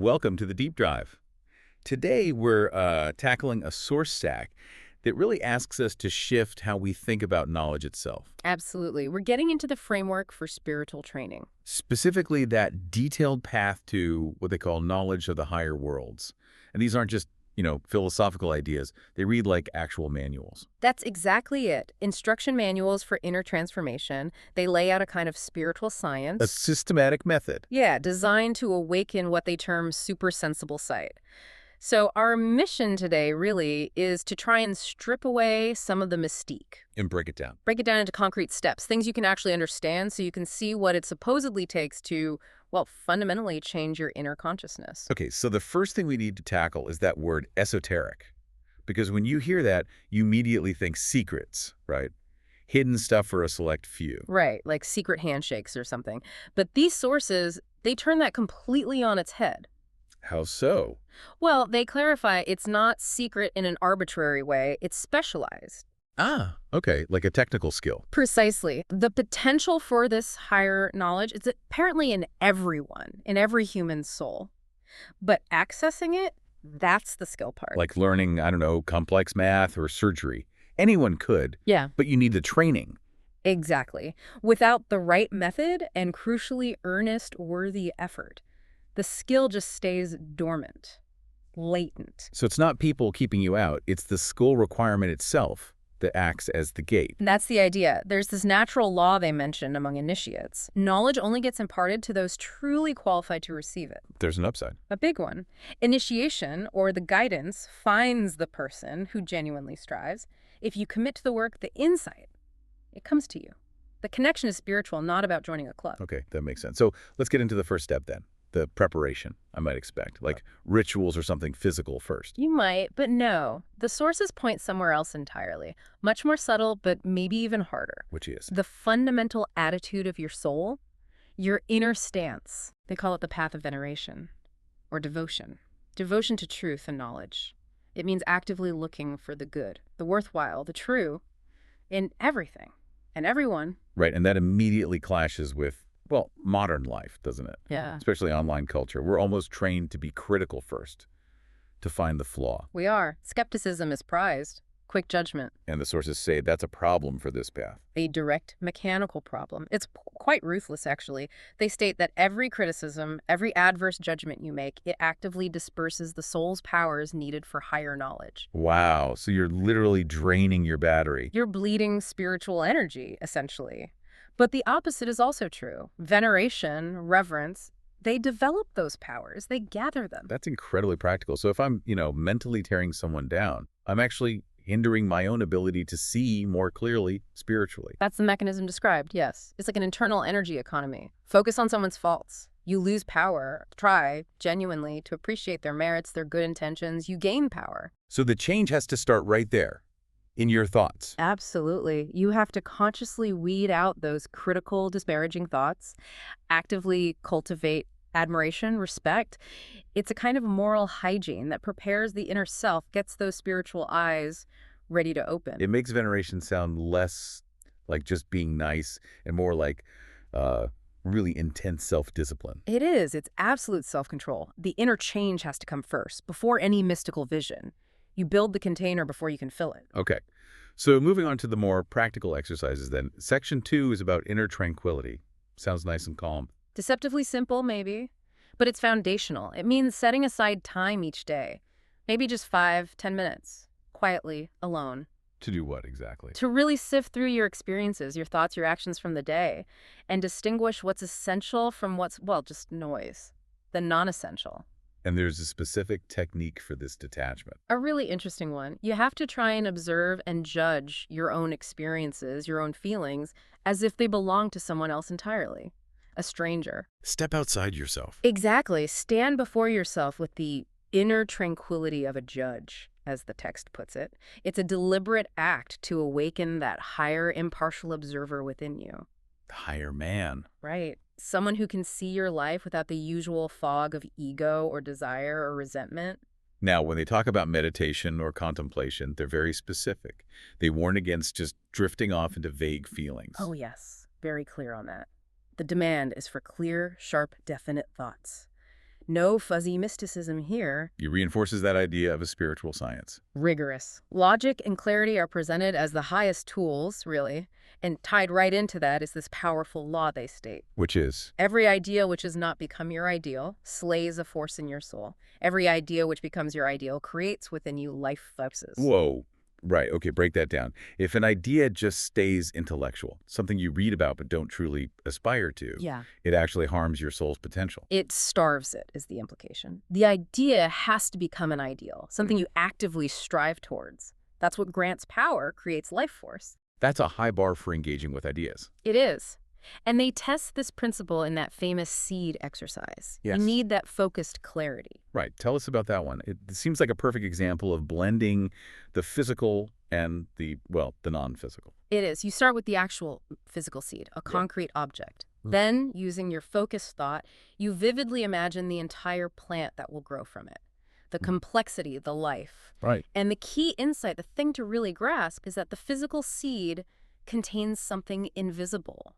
Welcome to the Deep Dive. Today, we're tackling a source stack that really asks us to shift how we think about knowledge itself. Absolutely. We're getting into the framework for spiritual training. Specifically, that detailed path to what they call knowledge of the higher worlds. And these aren't just, philosophical ideas. They read like actual manuals. That's exactly it. Instruction manuals for inner transformation. They lay out a kind of spiritual A science. systematic method. Yeah, designed to awaken what they term supersensible sight. So our mission today really is to try and strip away some of the mystique. And break it down. Break it down into concrete steps, things you can actually understand so you can see what it supposedly takes to, well, fundamentally change your inner consciousness. Okay, so the first thing we need to tackle is that word esoteric. Because when you hear that, you immediately think secrets, right? Hidden stuff for a select few. Right, like secret handshakes or something. But these sources, they turn that completely on its head. How so? Well, they clarify it's not secret in an arbitrary way, it's specialized. Ah, okay, like a technical skill. Precisely. The potential for this higher knowledge is apparently in everyone, in every human soul. But accessing it, that's the skill part. Like learning, I don't know, complex math or surgery. Anyone could, Yeah, but you need the training. exactly. Without the right method and crucially earnest, worthy effort, the skill just stays dormant, latent. So it's not people keeping you out, it's the skill requirement itself that acts as the gate. And that's the idea. There's this natural law they mentioned among initiates. Knowledge only gets imparted to those truly qualified to receive it. There's an upside. A big one. Initiation, or the guidance, finds the person who genuinely strives. If you commit to the work, the insight, it comes to you. The connection is spiritual, not about joining a club. Okay, that makes sense. So let's get into the first step then. The preparation, I might expect, like rituals or something physical first. You might, but no. The sources point somewhere else entirely. Much more subtle, but maybe even harder. Which is? The fundamental attitude of your soul, your inner stance. They call it the path of veneration, or devotion. Devotion to truth and knowledge. It means actively looking for the good, the worthwhile, the true, in everything and everyone. Right, and that immediately clashes with, well, modern life, doesn't it? Yeah. Especially online culture. We're almost trained to be critical first, to find the flaw. We are. Skepticism is prized. Quick judgment. And the sources say that's a problem for this path. A direct mechanical problem. It's quite ruthless, actually. They state that every criticism, every adverse judgment you make, it actively disperses the soul's powers needed for higher knowledge. Wow, so you're literally draining your battery. You're bleeding spiritual energy, essentially. But the opposite is also true. Veneration, reverence, they develop those powers. They gather them. That's incredibly practical. So if I'm, mentally tearing someone down, I'm actually hindering my own ability to see more clearly spiritually. That's the mechanism described, yes. It's like an internal energy economy. Focus on someone's faults. You lose power. Try, genuinely, to appreciate their merits, their good intentions. You gain power. So the change has to start right there, in your thoughts. Absolutely. You have to consciously weed out those critical, disparaging thoughts, actively cultivate admiration, respect. It's a kind of moral hygiene that prepares the inner self, gets those spiritual eyes ready to open. It makes veneration sound less like just being nice and more like really intense self-discipline. It is. It's absolute self-control. The inner change has to come first, before any mystical vision. You build the container before you can fill it. Okay. So moving on to the more practical exercises then. Section 2 is about inner tranquility. Sounds nice and calm. Deceptively simple, maybe, but it's foundational. It means setting aside time each day, maybe just 5-10 minutes, quietly, alone. To do what exactly? To really sift through your experiences, your thoughts, your actions from the day, and distinguish what's essential from what's, well, just noise, the non-essential. And there's a specific technique for this detachment. A really interesting one. You have to try and observe and judge your own experiences, your own feelings, as if they belong to someone else entirely, a stranger. Step outside yourself. Exactly. Stand before yourself with the inner tranquility of a judge, as the text puts it. It's a deliberate act to awaken that higher, impartial observer within you. The higher man. Right. Someone who can see your life without the usual fog of ego or desire or resentment. Now, when they talk about meditation or contemplation, they're very specific. They warn against just drifting off into vague feelings. Oh, yes. Very clear on that. The demand is for clear, sharp, definite thoughts. No fuzzy mysticism here. He reinforces that idea of a spiritual science. Rigorous. Logic and clarity are presented as the highest tools, really, and tied right into that is this powerful law they state. Which is? Every idea which has not become your ideal slays a force in your soul. Every idea which becomes your ideal creates within you life forces. Whoa. Right. Okay, break that down. If an idea just stays intellectual, something you read about but don't truly aspire to, Yeah. it actually harms your soul's potential. It starves it, is the implication. The idea has to become an ideal, something you actively strive towards. That's what grants power, creates life force. That's a high bar for engaging with ideas. It is. And they test this principle in that famous seed exercise. Yes. You need that focused clarity. Right. Tell us about that one. It seems like a perfect example of blending the physical and the non-physical. It is. You start with the actual physical seed, a concrete object. Then, using your focused thought, you vividly imagine the entire plant that will grow from it. The complexity, the life. Right. And the key insight, the thing to really grasp, is that the physical seed contains something invisible.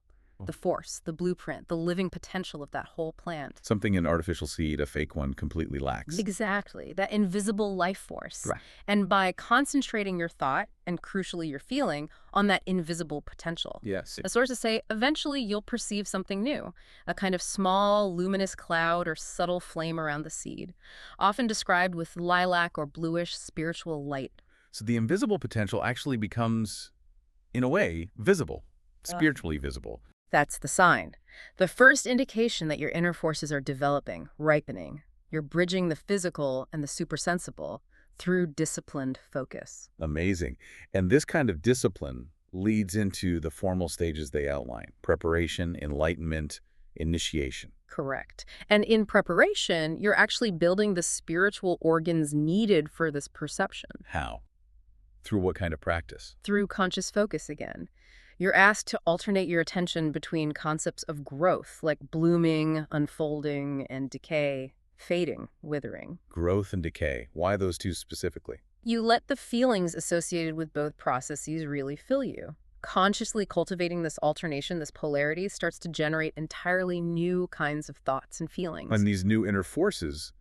The force, the blueprint, the living potential of that whole plant. Something an artificial seed, a fake one, completely lacks. Exactly, that invisible life force. Right. And by concentrating your thought, and crucially your feeling, on that invisible potential. Yes. The sources say eventually you'll perceive something new, a kind of small, luminous cloud or subtle flame around the seed, often described with lilac or bluish spiritual light. So the invisible potential actually becomes, in a way, visible, spiritually visible. That's the sign. The first indication that your inner forces are developing, ripening. You're bridging the physical and the supersensible through disciplined focus. Amazing. And this kind of discipline leads into the formal stages they outline: preparation, enlightenment, initiation. Correct. And in preparation, you're actually building the spiritual organs needed for this perception. How? Through what kind of practice? Through conscious focus again. You're asked to alternate your attention between concepts of growth, like blooming, unfolding, and decay, fading, withering. Growth and decay. Why those two specifically? You let the feelings associated with both processes really fill you. Consciously cultivating this alternation, this polarity, starts to generate entirely new kinds of thoughts and feelings. And these new inner forces,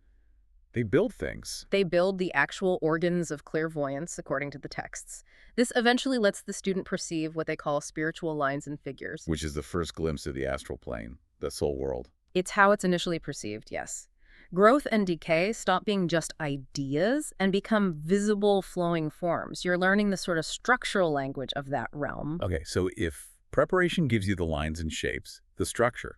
they build things. They build the actual organs of clairvoyance, according to the texts. This eventually lets the student perceive what they call spiritual lines and figures. Which is the first glimpse of the astral plane, the soul world. It's how it's initially perceived, yes. Growth and decay stop being just ideas and become visible flowing forms. You're learning the sort of structural language of that realm. Okay, so if preparation gives you the lines and shapes, the structure,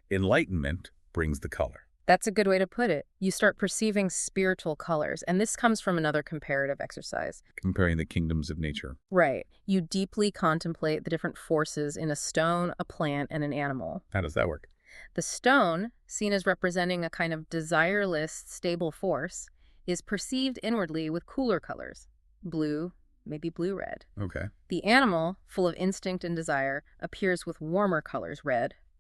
enlightenment brings the color. That's a good way to put it. You start perceiving spiritual colors, and this comes from another comparative exercise. Comparing the kingdoms of nature. Right. You deeply contemplate the different forces in a stone, a plant, and an animal. How does that work? The stone, seen as representing a kind of desireless, stable force, is perceived inwardly with cooler colors. Blue, maybe blue-red. Okay. The animal, full of instinct and desire, appears with warmer colors,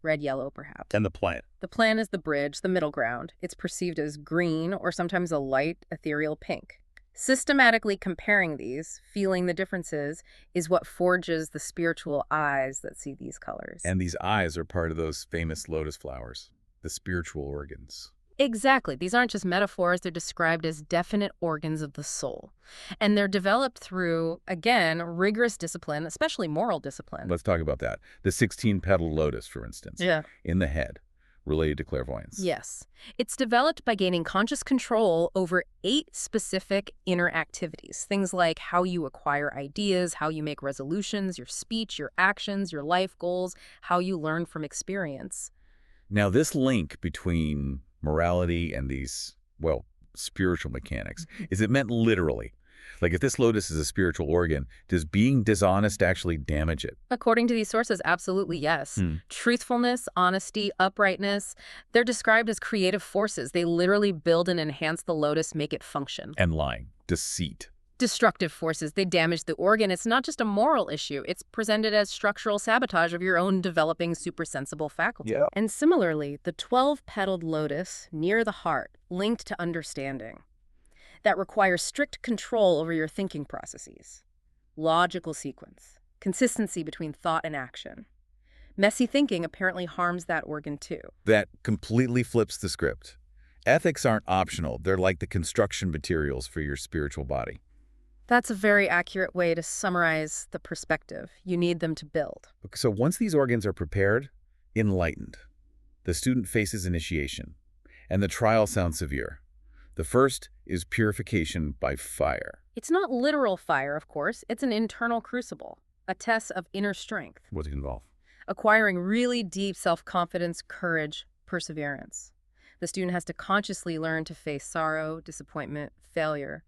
red-yellow perhaps. And the plant. The plant is the bridge, the middle ground. It's perceived as green or sometimes a light, ethereal pink. Systematically comparing these, feeling the differences, is what forges the spiritual eyes that see these colors. And these eyes are part of those famous lotus flowers, the spiritual organs. Exactly. These aren't just metaphors. They're described as definite organs of the soul. And they're developed through, again, rigorous discipline, especially moral discipline. Let's talk about that. The 16-petal lotus, for instance, Yeah. in the head, related to clairvoyance. Yes. It's developed by gaining conscious control over 8 specific inner activities. Things like how you acquire ideas, how you make resolutions, your speech, your actions, your life goals, how you learn from experience. Now, this link between morality and these, spiritual mechanics, is it meant literally? Like, if this lotus is a spiritual organ, does being dishonest actually damage it? According to these sources, absolutely yes. Truthfulness, honesty, uprightness, they're described as creative forces. They literally build and enhance the lotus, make it function. And lying, deceit. Destructive forces, they damage the organ. It's not just a moral issue. It's presented as structural sabotage of your own developing supersensible faculty. Yeah. And similarly, the 12-petaled lotus near the heart, linked to understanding, that requires strict control over your thinking processes. Logical sequence, consistency between thought and action. Messy thinking apparently harms that organ too. That completely flips the script. Ethics aren't optional. They're like the construction materials for your spiritual body. That's a very accurate way to summarize the perspective. You need them to build. So once these organs are prepared, enlightened, the student faces initiation, and the trial sounds severe. The first is purification by fire. It's not literal fire, of course. It's an internal crucible, a test of inner strength, What's it involve? acquiring really deep self-confidence, courage, perseverance. The student has to consciously learn to face sorrow, disappointment, failure,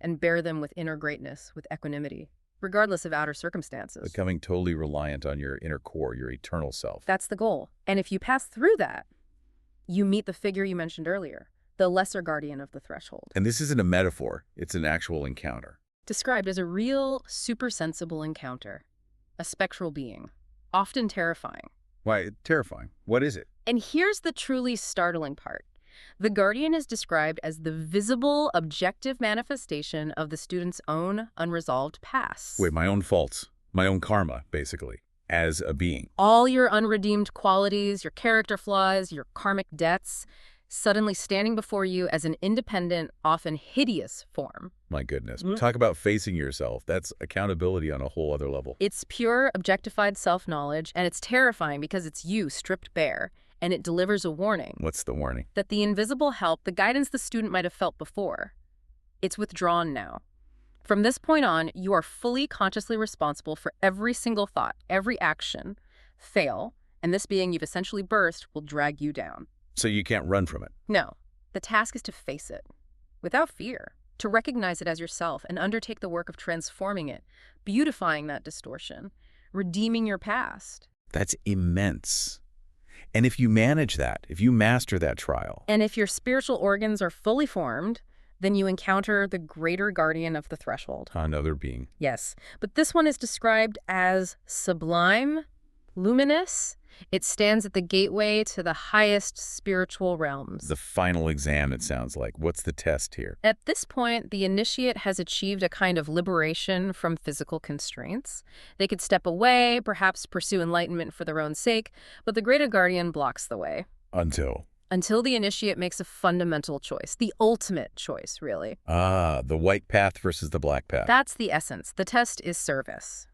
and bear them with inner greatness, with equanimity, regardless of outer circumstances. Becoming totally reliant on your inner core, your eternal self. That's the goal. And if you pass through that, you meet the figure you mentioned earlier, the lesser guardian of the threshold. And this isn't a metaphor. It's an actual encounter. Described as a real, super-sensible encounter. A spectral being, often terrifying. Why, terrifying. What is it? And here's the truly startling part. The guardian is described as the visible, objective manifestation of the student's own unresolved past. Wait, my own faults, my own karma, basically, as a being. All your unredeemed qualities, your character flaws, your karmic debts, suddenly standing before you as an independent, often hideous form. My goodness. Talk about facing yourself. That's accountability on a whole other level. It's pure, objectified self-knowledge, and it's terrifying because it's you stripped bare, and it delivers a warning. What's the warning? That the invisible help, the guidance the student might have felt before, it's withdrawn now. From this point on, you are fully consciously responsible for every single thought, every action, fail, and this being you've essentially birthed will drag you down. So you can't run from it. No. The task is to face it, without fear, to recognize it as yourself and undertake the work of transforming it, beautifying that distortion, redeeming your past. That's immense. And if you manage that, if you master that trial. And if your spiritual organs are fully formed, then you encounter the greater guardian of the threshold. Another being. Yes, but this one is described as sublime, luminous. It stands at the gateway to the highest spiritual realms. The final exam, it sounds like. What's the test here? At this point, the initiate has achieved a kind of liberation from physical constraints. They could step away, perhaps pursue enlightenment for their own sake, but the greater guardian blocks the way. Until the initiate makes a fundamental choice, the ultimate choice, really. Ah, the white path versus the black path. That's the essence. The test is service.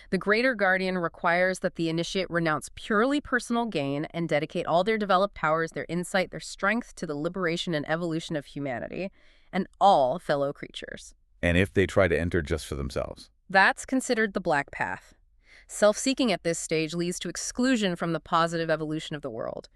The greater guardian requires that the initiate renounce purely personal gain and dedicate all their developed powers, their insight, their strength to the liberation and evolution of humanity and all fellow creatures. And if they try to enter just for themselves? That's considered the black path. Self-seeking at this stage leads to exclusion from the positive evolution of the world.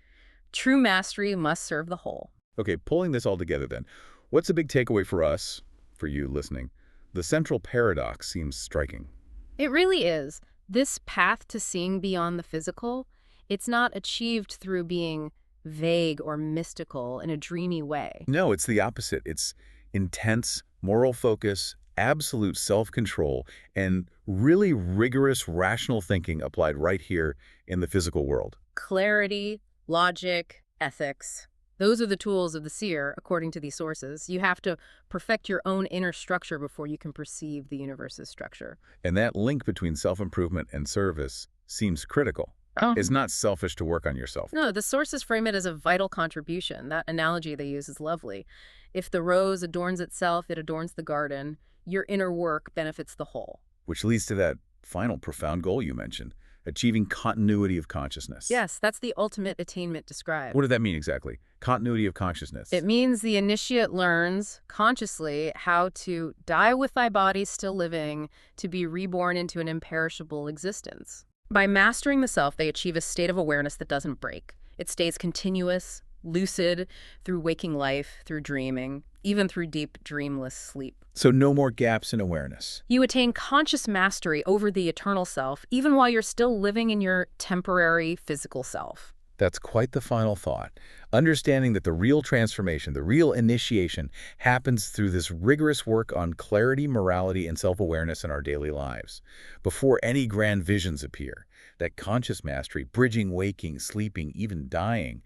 True mastery must serve the whole. Okay, pulling this all together then, what's the big takeaway for us, for you listening? The central paradox seems striking. It really is. This path to seeing beyond the physical, it's not achieved through being vague or mystical in a dreamy way. No, it's the opposite. It's intense moral focus, absolute self-control, and really rigorous rational thinking applied right here in the physical world. Clarity, logic, ethics. Those are the tools of the seer, according to these sources. You have to perfect your own inner structure before you can perceive the universe's structure. And that link between self-improvement and service seems critical. It's not selfish to work on yourself. No, the sources frame it as a vital contribution. That analogy they use is lovely. If the rose adorns itself, it adorns the garden. Your inner work benefits the whole. Which leads to that final profound goal you mentioned, achieving continuity of consciousness. Yes, that's the ultimate attainment described. What did that mean exactly? Continuity of consciousness. It means the initiate learns consciously how to die with thy body still living, to be reborn into an imperishable existence. By mastering the self, they achieve a state of awareness that doesn't break. It stays continuous, lucid, through waking life, through dreaming, even through deep, dreamless sleep. So no more gaps in awareness. You attain conscious mastery over the eternal self, even while you're still living in your temporary physical self. That's quite the final thought. Understanding that the real transformation, the real initiation, happens through this rigorous work on clarity, morality, and self-awareness in our daily lives. Before any grand visions appear, that conscious mastery, bridging waking, sleeping, even dying,